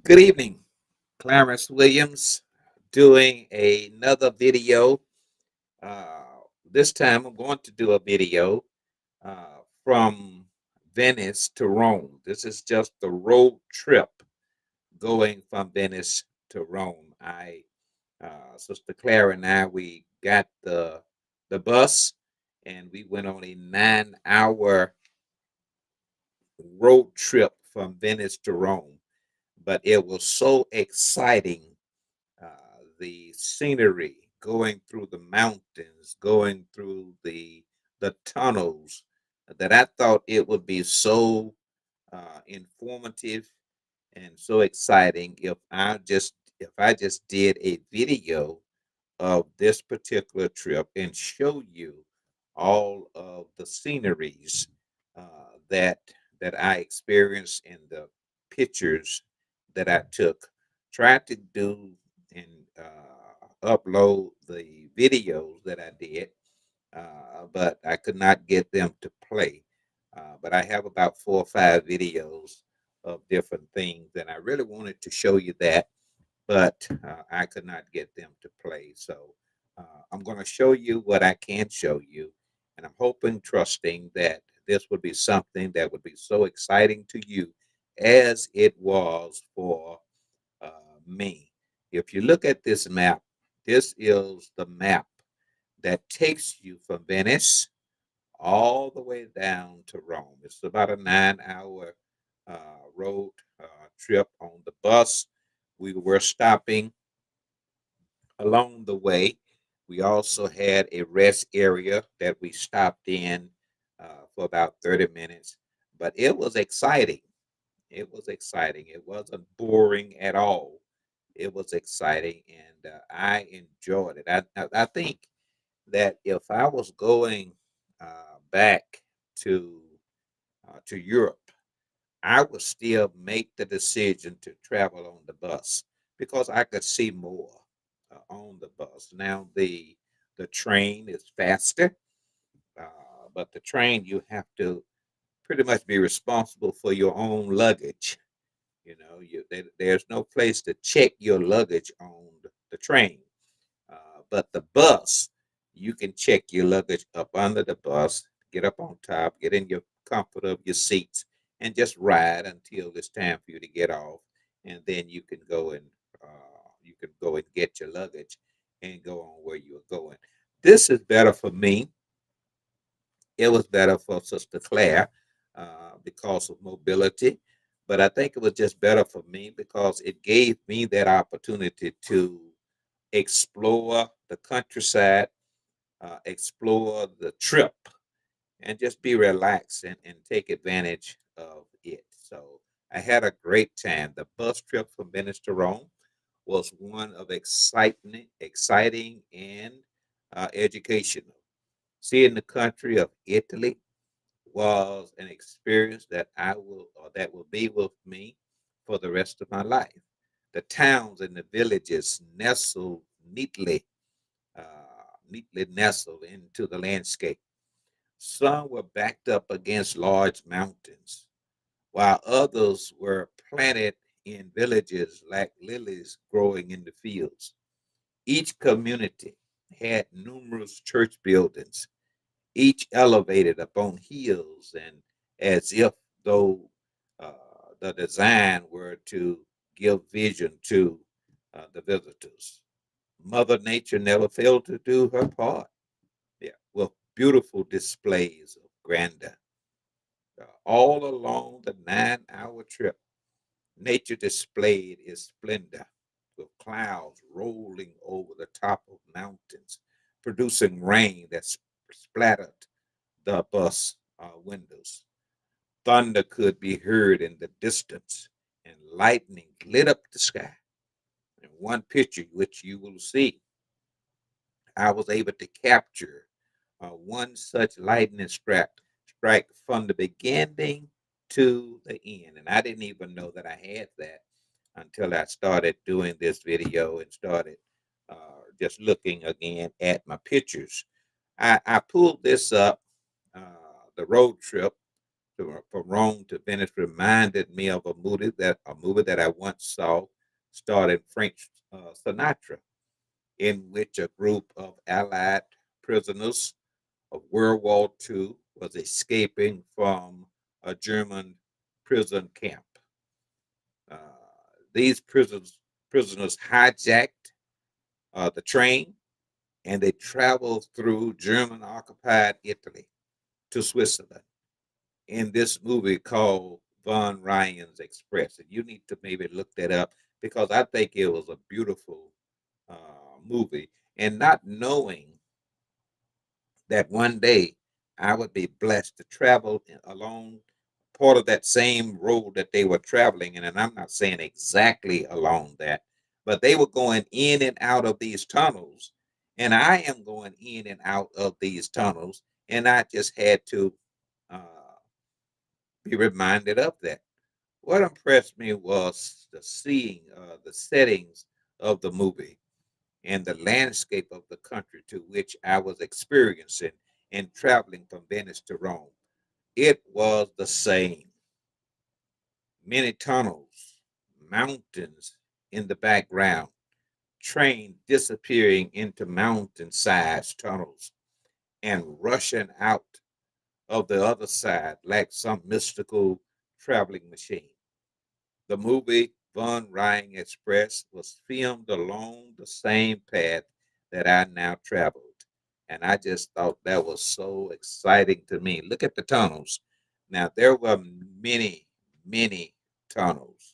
Good evening, Clarence Williams, doing another video. This time I'm going to do a video from Venice to Rome. This is just the road trip going from Venice to Rome. Sister Clara and I, we got the bus and we went on a 9 hour road trip from Venice to Rome. But it was so exciting, the scenery, going through the mountains, going through the tunnels, that I thought it would be so informative and so exciting if I just did a video of this particular trip and show you all of the sceneries that I experienced in the pictures that I took. Tried to do and upload the videos that I did, but I could not get them to play. But I have about 4 or 5 videos of different things, and I really wanted to show you that, but I could not get them to play. So I'm going to show you what I can show you, and I'm hoping, trusting that this would be something that would be so exciting to you as it was for uh, me. If you look at this map, this is the map that takes you from Venice all the way down to Rome. It's about a 9 hour road trip on the bus. We were stopping along the way. We also had a rest area that we stopped in for about 30 minutes, but it was exciting. It was exciting. It wasn't boring at all. It was exciting, and I enjoyed it. I think that if I was going back to to Europe, I would still make the decision to travel on the bus because I could see more on the bus. Now the train is faster, but the train you have to pretty much be responsible for your own luggage. There's no place to check your luggage on the train. But the bus, you can check your luggage up under the bus, get up on top, get in your comfort of your seats, and just ride until it's time for you to get off, and then you can go and get your luggage and go on where you're going. This is better for me. It was better for Sister Claire because of mobility, but I think it was just better for me because it gave me that opportunity to explore the countryside, explore the trip, and just be relaxed and take advantage of it. So I had a great time. The bus trip from Venice to Rome was one of exciting, and educational. Seeing the country of Italy was an experience that will be with me for the rest of my life. The towns and the villages neatly nestled into the landscape. Some were backed up against large mountains, while others were planted in villages like lilies growing in the fields. Each community had numerous church buildings, each elevated upon hills, and as if though uh, the design were to give vision to the visitors. Mother Nature never failed to do her part. Yeah, with beautiful displays of grandeur. All along the 9 hour trip, nature displayed its splendor with clouds rolling over the top of mountains, producing rain that splattered the bus windows. Thunder could be heard in the distance, and lightning lit up the sky. In one picture, which you will see, I was able to capture one such lightning strike from the beginning to the end. And I didn't even know that I had that until I started doing this video and started just looking again at my pictures. I pulled this up, the road trip from Rome to Venice reminded me of a movie that I once saw, starring Frank Sinatra, in which a group of Allied prisoners of World War II was escaping from a German prison camp. Uh, these prisoners hijacked the train and they traveled through German occupied Italy to Switzerland in this movie called Von Ryan's Express. And you need to maybe look that up because I think it was a beautiful movie. And not knowing that one day I would be blessed to travel along part of that same road that they were traveling in. And I'm not saying exactly along that, but they were going in and out of these tunnels. And I am going in and out of these tunnels. And I just had to uh, be reminded of that. What impressed me was the seeing the settings of the movie and the landscape of the country to which I was experiencing and traveling from Venice to Rome. It was the same. Many tunnels, mountains in the background, train disappearing into mountain-sized tunnels and rushing out of the other side like some mystical traveling machine. The movie Von Ryan Express was filmed along the same path that I now traveled. And I just thought that was so exciting to me. Look at the tunnels. Now, there were many, many tunnels.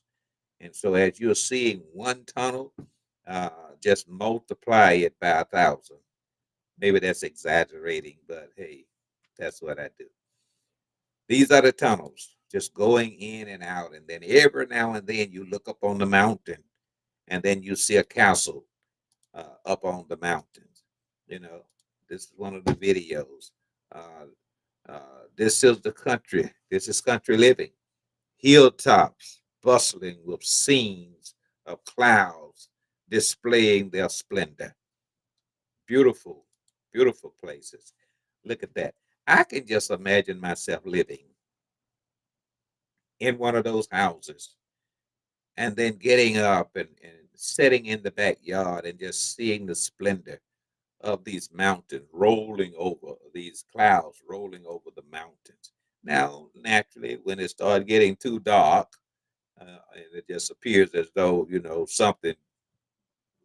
And so, as you're seeing one tunnel, just multiply it by 1,000. Maybe that's exaggerating, but hey, that's what I do. These are the tunnels, just going in and out. And then every now and then you look up on the mountain and then you see a castle up on the mountains. You know, this is one of the videos. Uh, this is the country. This is country living. Hilltops bustling with scenes of clouds displaying their splendor. Beautiful, beautiful places. Look at that. I can just imagine myself living in one of those houses and then getting up and sitting in the backyard and just seeing the splendor of these mountains rolling over, these clouds rolling over the mountains. Now, naturally, when it started getting too dark, and it just appears as though, something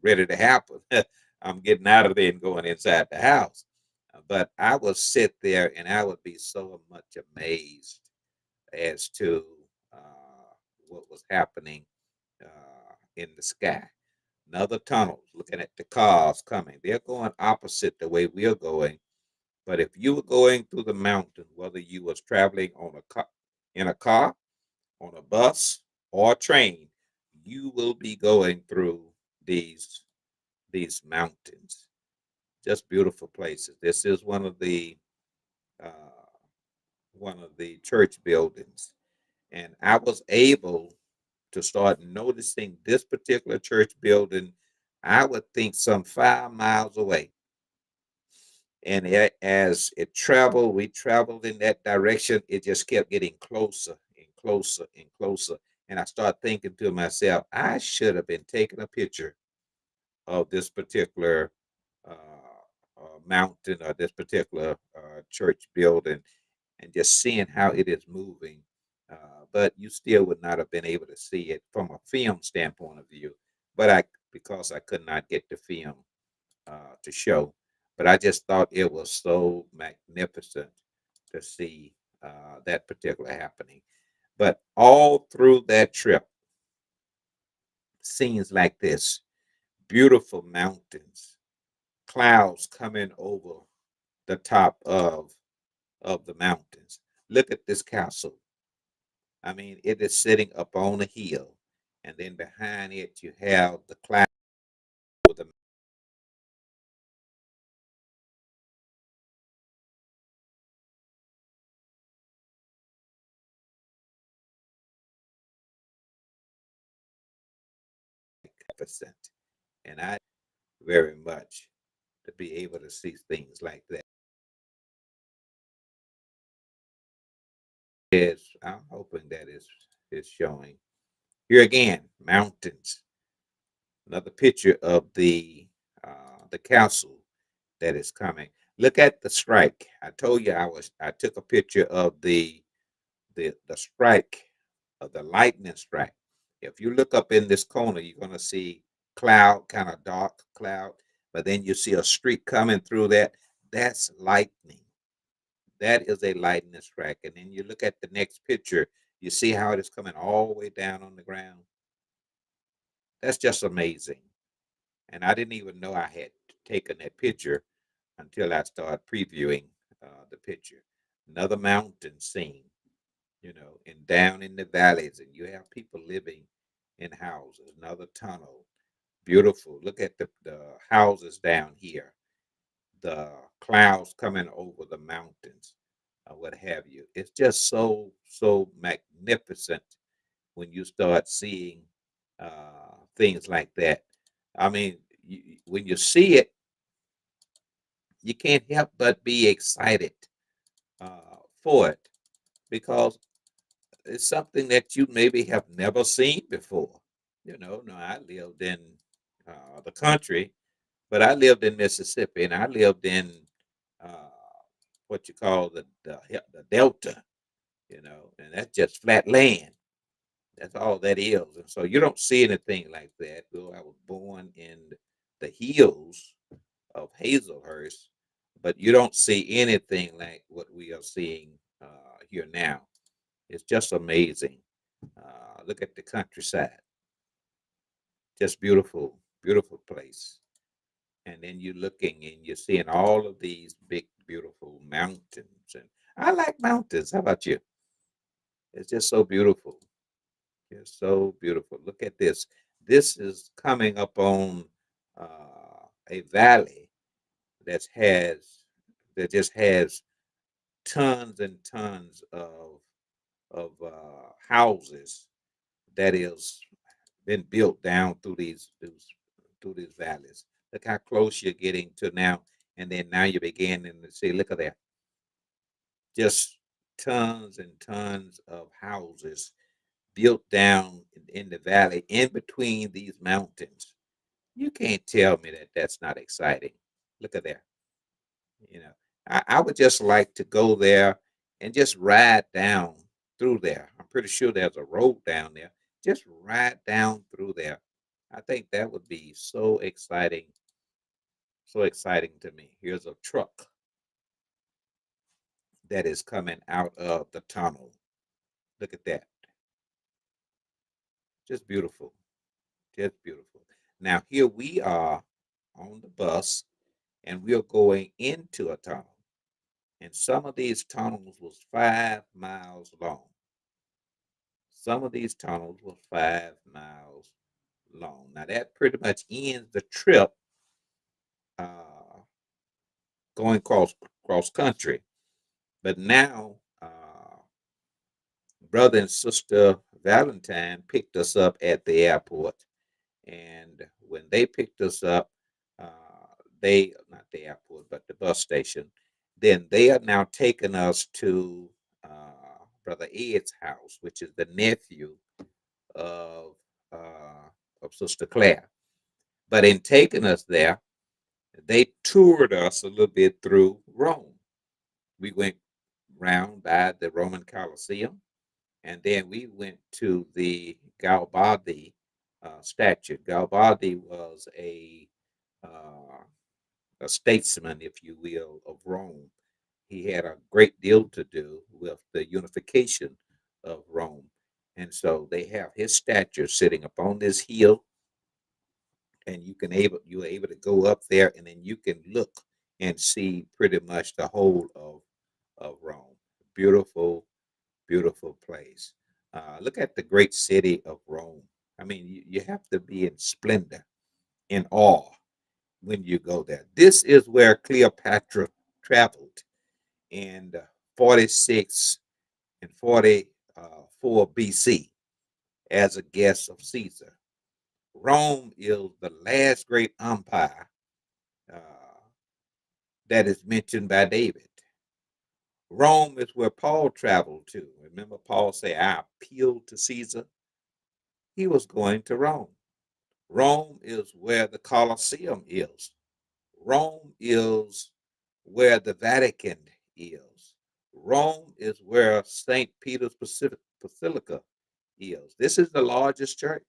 ready to happen. I'm getting out of there and going inside the house. But I would sit there and I would be so much amazed as to what was happening in the sky. Another tunnel, looking at the cars coming. They're going opposite the way we're going. But if you were going through the mountain, whether you was traveling in a car, on a bus, or a train, you will be going through these these mountains. Just beautiful places. This is uh, one of the church buildings, and I was able to start noticing this particular church building, I would think some 5 miles away. And as it traveled, we traveled in that direction. It just kept getting closer and closer and closer. And I started thinking to myself, I should have been taking a picture of this particular uh, mountain or this particular church building and just seeing how it is moving. But you still would not have been able to see it from a film standpoint of view. But because I could not get the film to show, but I just thought it was so magnificent to see that particular happening. But all through that trip, scenes like this, beautiful mountains, clouds coming over the top of the mountains. Look at this castle. I mean, it is sitting up on a hill, and then behind it you have the cloud with the magnificent. And I very much to be able to see things like that. Is I'm hoping that is showing. Here again, mountains. Another picture of the council that is coming. Look at the strike. I told you I took a picture of the strike of the lightning strike. If you look up in this corner, you're gonna see cloud, kind of dark cloud, but then you see a streak coming through that. That's lightning. That is a lightning strike. And then you look at the next picture, you see how it is coming all the way down on the ground. That's just amazing. And I didn't even know I had taken that picture until I started previewing the picture. Another mountain scene, and down in the valleys, and you have people living in houses. Another tunnel, beautiful. Look at the houses down here, the clouds coming over the mountains, what have you. It's just so magnificent when you start seeing things like that. I mean, when you see it, you can't help but be excited for it because it's something that you maybe have never seen before. No, I lived in the country, but I lived in Mississippi and I lived in uh, what you call the Delta, and that's just flat land. That's all that is. And so you don't see anything like that. Though I was born in the hills of Hazelhurst, but you don't see anything like what we are seeing here now. It's just amazing. Look at the countryside, just beautiful, beautiful place. And then you're looking and you're seeing all of these big, beautiful mountains. And I like mountains. How about you? It's just so beautiful. It's so beautiful. Look at this. This is coming up on a valley that has that just has tons and tons of houses that is been built down through these valleys. Look how close you're getting to now, and then now you're beginning to see. Look at that, just tons and tons of houses built down in the valley, in between these mountains. You can't tell me that that's not exciting. Look at that. You know, I would just like to go there and just ride down through there. I'm pretty sure there's a road down there. Just ride down through there. I think that would be so exciting to me. Here's a truck that is coming out of the tunnel. Look at that. Just beautiful. Just beautiful. Now, here we are on the bus, and we are going into a tunnel. And some of these tunnels was 5 miles long. Some of these tunnels were 5 miles long. Now that pretty much ends the trip uh, going cross country. But now, brother and sister Valentine picked us up at the airport, and when they picked us up, they not the airport but the bus station. Then they are now taking us to brother Ed's house, which is the nephew of uh, of Sister Claire. But in taking us there, they toured us a little bit through Rome. We went round by the Roman Colosseum, and then we went to the Garibaldi statue. Garibaldi was uh, a statesman, if you will, of Rome. He had a great deal to do with the unification of Rome. And so they have his statue sitting upon this hill, and you're able to go up there, and then you can look and see pretty much the whole of Rome. Beautiful, beautiful place. Look at the great city of Rome. I mean, you have to be in splendor, in awe when you go there. This is where Cleopatra traveled in 46 and 44 BC as a guest of Caesar. Rome is the last great empire uh, that is mentioned by David. Rome is where Paul traveled to. Remember, Paul said, I appeal to Caesar. He was going to Rome. Rome is where the Colosseum is. Rome is where the Vatican is. Rome is where St. Peter's Basilica is. This is the largest church.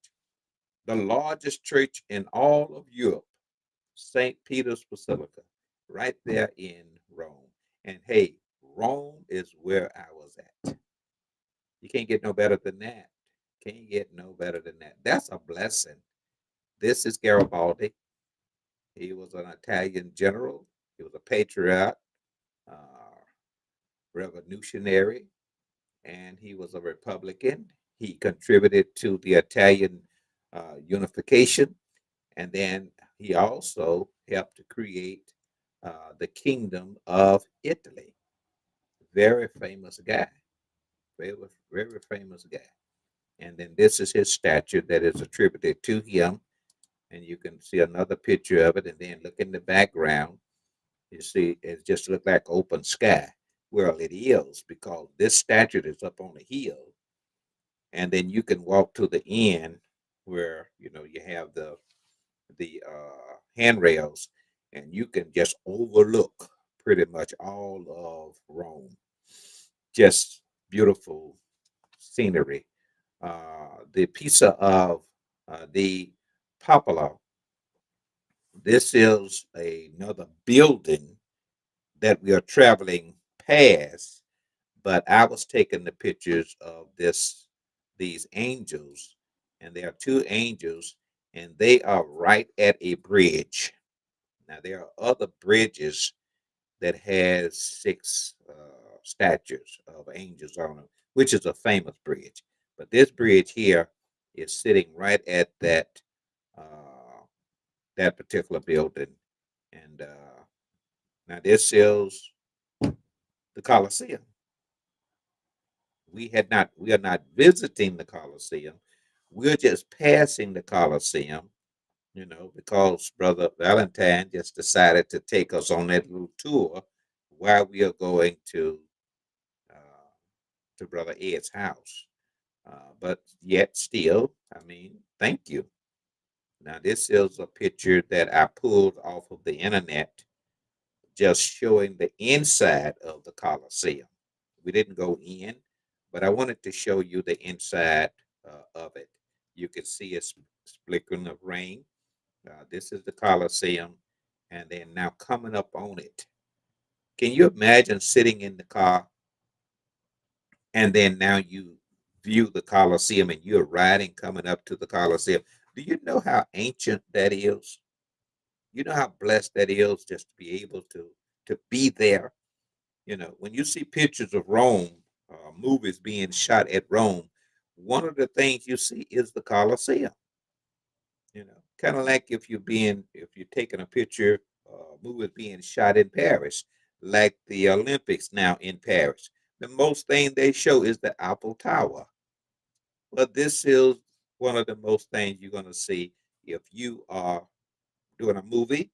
The largest church in all of Europe, St. Peter's Basilica, right there in Rome. And hey, Rome is where I was at. You can't get no better than that. Can't get no better than that. That's a blessing. This is Garibaldi. He was an Italian general. He was a patriot, uh, revolutionary, and he was a Republican. He contributed to the Italian unification, and then he also helped to create the Kingdom of Italy. Very famous guy, very, very famous guy. And then this is his statue that is attributed to him. And you can see another picture of it. And then look in the background. You see, it just looks like open sky. Well, it is because this statue is up on a hill, and then you can walk to the end where you have the handrails, and you can just overlook pretty much all of Rome. Just beautiful scenery. The Pisa of the Popolo. This is another building that we are traveling past, but I was taking the pictures of these angels, and there are two angels, and they are right at a bridge. Now there are other bridges that has six statues of angels on them, which is a famous bridge. But this bridge here is sitting right at uh, that particular building, and now this is the Colosseum. We are not visiting the Colosseum. We're just passing the Colosseum, because Brother Valentine just decided to take us on that little tour while we are going uh, to Brother Ed's house. But yet still, I mean, thank you. Now this is a picture that I pulled off of the internet, just showing the inside of the Colosseum. We didn't go in, but I wanted to show you the inside of it. You can see a flickering of rain. This is the Colosseum, and then now coming up on it. Can you imagine sitting in the car, and then now you view the Colosseum, and you're riding coming up to the Colosseum? Do you know how ancient that is? You know how blessed that is just to be able to be there. When you see pictures of Rome, movies being shot at Rome, one of the things you see is the Colosseum. Kind of like if you're taking a picture, movies being shot in Paris, like the Olympics now in Paris. The most thing they show is the Eiffel Tower. But this is one of the most things you're going to see if you are doing a movie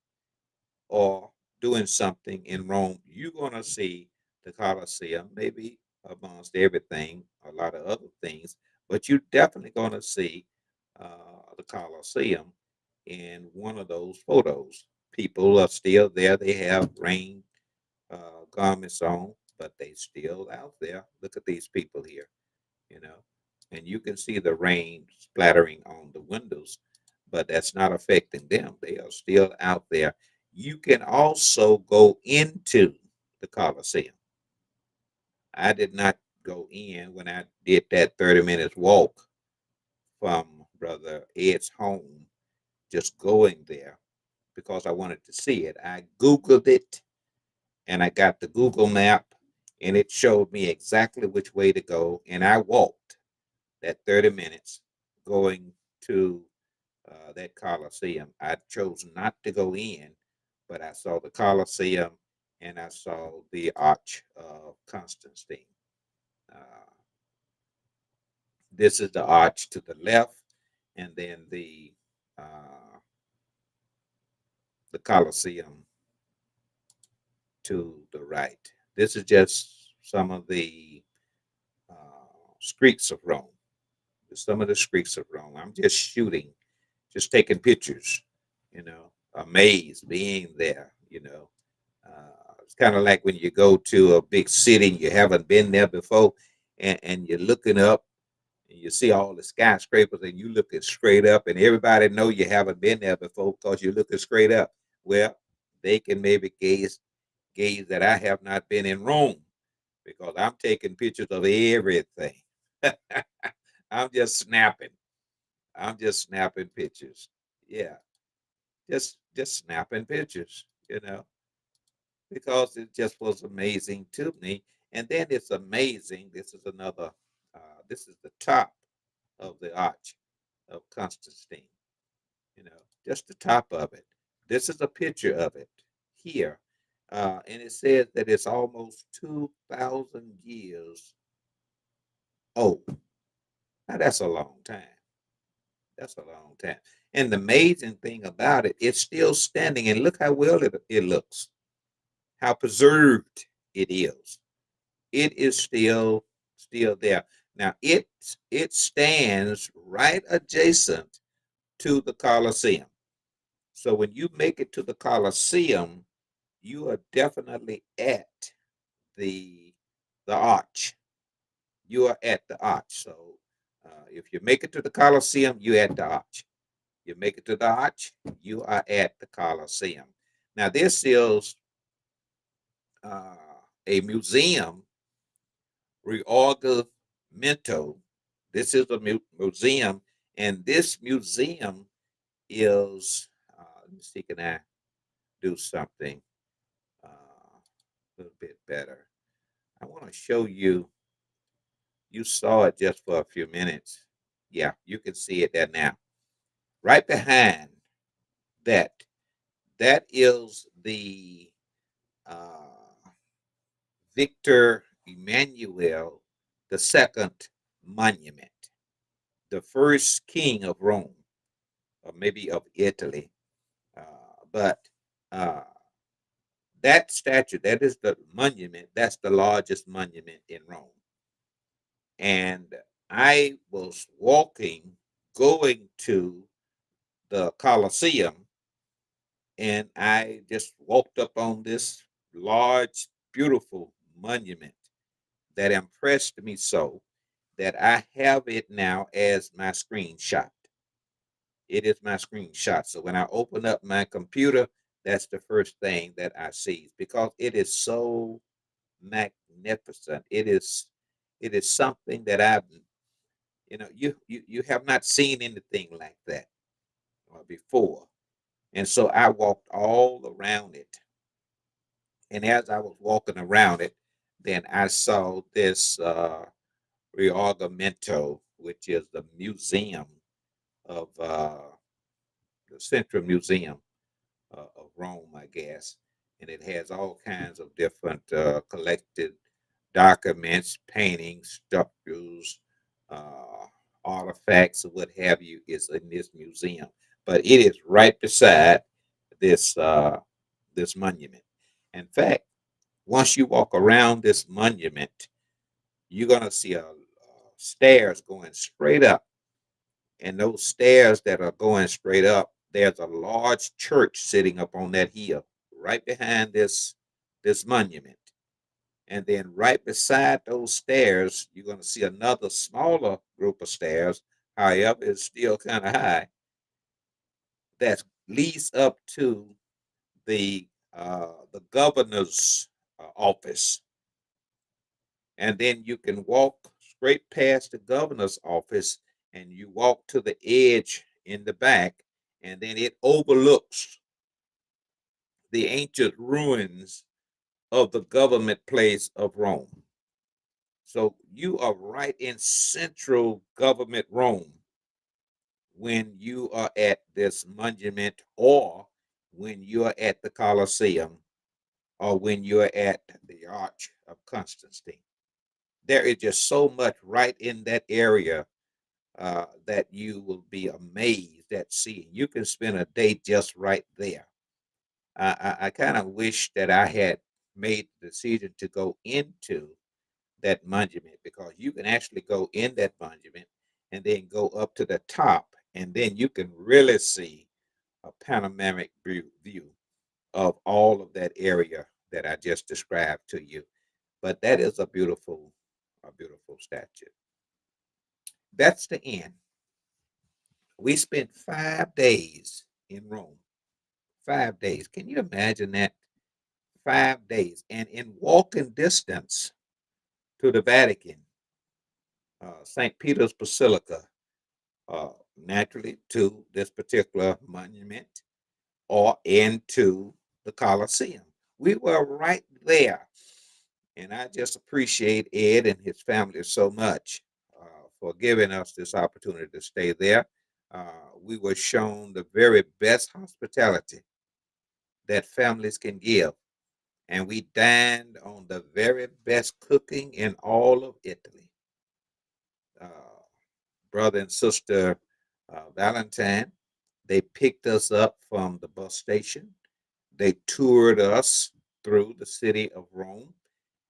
or doing something in Rome. You're going to see the Colosseum, maybe amongst everything, a lot of other things, but you're definitely going to see the Colosseum in one of those photos. People are still there. They have rain garments on, but they still out there. Look at these people here, you know, and you can see the rain splattering on the windows, but that's not affecting them. They are still out there. You can also go into the Coliseum. I did not go in when I did that 30 minutes walk from Brother Ed's home, just going there because I wanted to see it. I Googled it and I got the Google map and it showed me exactly which way to go. And I walked that 30 minutes going to that Coliseum. I chose not to go in, but I saw the Coliseum and I saw the Arch of Constantine. Uh, this is the arch to the left, and then the Coliseum to the right. This is just some of the streets of Rome. Some of the streets of Rome. I'm just shooting, just taking pictures, amazed being there. It's kind of like when you go to a big city and you haven't been there before, and you're looking up and you see all the skyscrapers and you looking straight up, and everybody know you haven't been there before because you're looking straight up. Well, they can maybe gaze that I have not been in Rome because I'm taking pictures of everything. I'm just snapping. I'm just snapping pictures. Yeah, just snapping pictures, because it just was amazing to me. And then it's amazing. This is another. This is the top of the arch of Constantine. Just the top of it. This is a picture of it here, and it says that it's almost 2,000 years old. Now that's a long time. That's a long time. And the amazing thing about it, it's still standing, and look how well it looks, how preserved it is. It is still there. Now it stands right adjacent to the Colosseum. So when you make it to the Colosseum, you are definitely at the the arch. You are at the arch. So if you make it to the Colosseum, you're at the arch. You make it to the arch, you are at the Colosseum. Now, this is uh, a museum, Riorgimento. This is a museum, and this museum is, let me see, can I do something a little bit better? I want to show you, you saw it just for a few minutes. Yeah, you can see it there now. Right behind that, that is the uh, Victor Emmanuel II monument, the first king of Rome, or maybe of Italy. But uh, that statue, that is the monument, that's the largest monument in Rome. And I was walking, going to the Colosseum, and I just walked up on this large, beautiful monument that impressed me so that I have it now as my screenshot. It is my screenshot. So when I open up my computer, that's the first thing that I see because it is so magnificent. It is something that you have not seen anything like that before. And so I walked all around it. And as I was walking around it, then I saw this Riorgimento, which is the museum of the Central Museum of Rome, I guess. And it has all kinds of different collected documents, paintings, sculptures, uh, artifacts, or what have you, is in this museum. But it is right beside this this monument. In fact, once you walk around this monument, you're gonna see stairs going straight up, and those stairs that are going straight up, there's a large church sitting up on that hill, right behind this monument. And then right beside those stairs, you're gonna see another smaller group of stairs. However, it's still kind of high. That leads up to the governor's office, and then you can walk straight past the governor's office and you walk to the edge in the back, and then it overlooks the ancient ruins of the government place of Rome. So you are right in central government Rome when you are at this monument, or when you are at the Colosseum, or when you're at the Arch of Constantine. There is just so much right in that area that you will be amazed at seeing. You can spend a day just right there. I kind of wish that I had made the decision to go into that monument, because you can actually go in that monument and then go up to the top, and then you can really see a panoramic view of all of that area that I just described to you. But that is a beautiful statue. That's the end. We spent 5 days in Rome. 5 days. Can you imagine that? 5 days. And in walking distance to the Vatican, St. Peter's Basilica, uh, naturally to this particular monument, or into the Colosseum. We were right there. And I just appreciate Ed and his family so much for giving us this opportunity to stay there. We were shown the very best hospitality that families can give. And we dined on the very best cooking in all of Italy. Uh, Brother and sister Valentine, they picked us up from the bus station. They toured us through the city of Rome,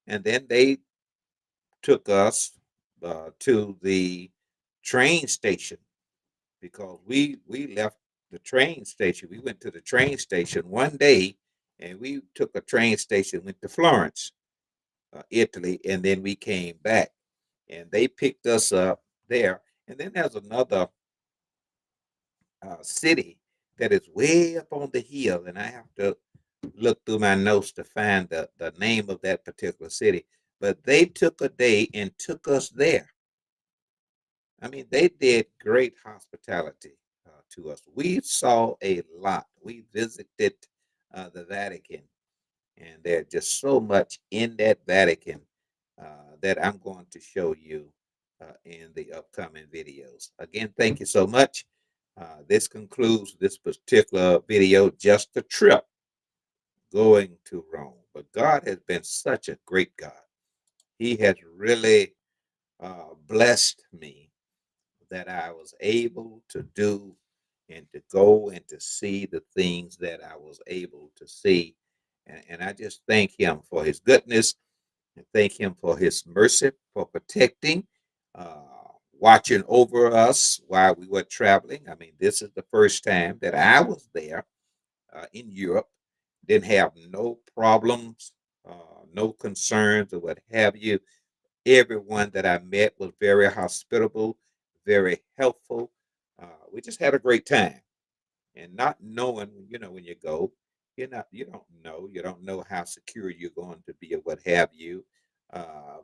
and then they took us to the train station, because we left the train station. We went to the train station one day, and we took a train station, went to Florence, Italy, and then we came back, and they picked us up there. And then there's another city that is way up on the hill, and I have to look through my notes to find the name of that particular city. But they took a day and took us there. I mean, they did great hospitality to us. We saw a lot. We visited the Vatican, and there's just so much in that Vatican that I'm going to show you in the upcoming videos. Again, thank you so much. This concludes this particular video, just a trip going to Rome. But God has been such a great God. He has really blessed me that I was able to do and to go and to see the things that I was able to see. And I just thank Him for His goodness, and thank Him for His mercy, for protecting, uh, watching over us while we were traveling. I mean, this is the first time that I was there in Europe. Didn't have no problems, no concerns, or what have you. Everyone that I met was very hospitable, very helpful. We just had a great time. And not knowing, when you go, you don't know how secure you're going to be or what have you.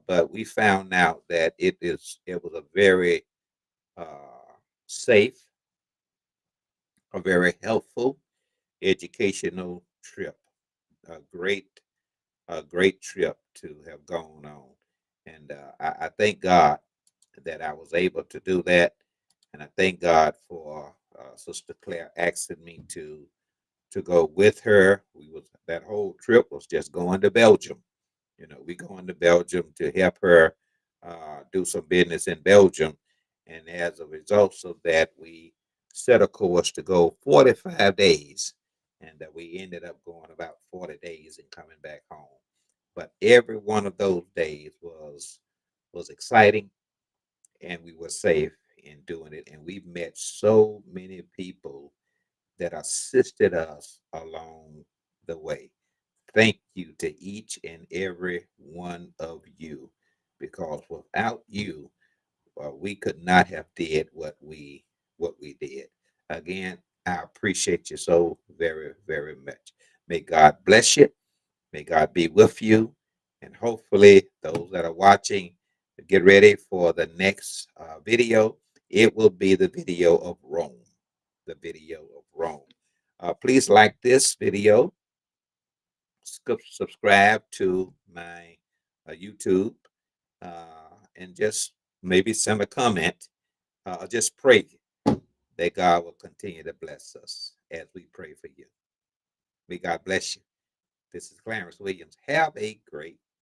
But we found out that it was a very safe, a very helpful, educational trip. A great trip to have gone on. And I thank God that I was able to do that. And I thank God for Sister Claire asking me to go with her. We was That whole trip was just going to Belgium. We going to Belgium to help her do some business in Belgium. And as a result of that, we set a course to go 45 days. And that we ended up going about 40 days and coming back home. But every one of those days was exciting, and we were safe in doing it. And we met so many people that assisted us along the way. Thank you to each and every one of you, because without you, we could not have did what we did. Again, I appreciate you so very, very much. May God bless you. May God be with you. And hopefully, those that are watching, get ready for the next video. It will be the video of Rome. The video of Rome. Please like this video, subscribe to my YouTube, and just maybe send a comment. Just pray that God will continue to bless us as we pray for you. May God bless you. This is Clarence Williams. Have a great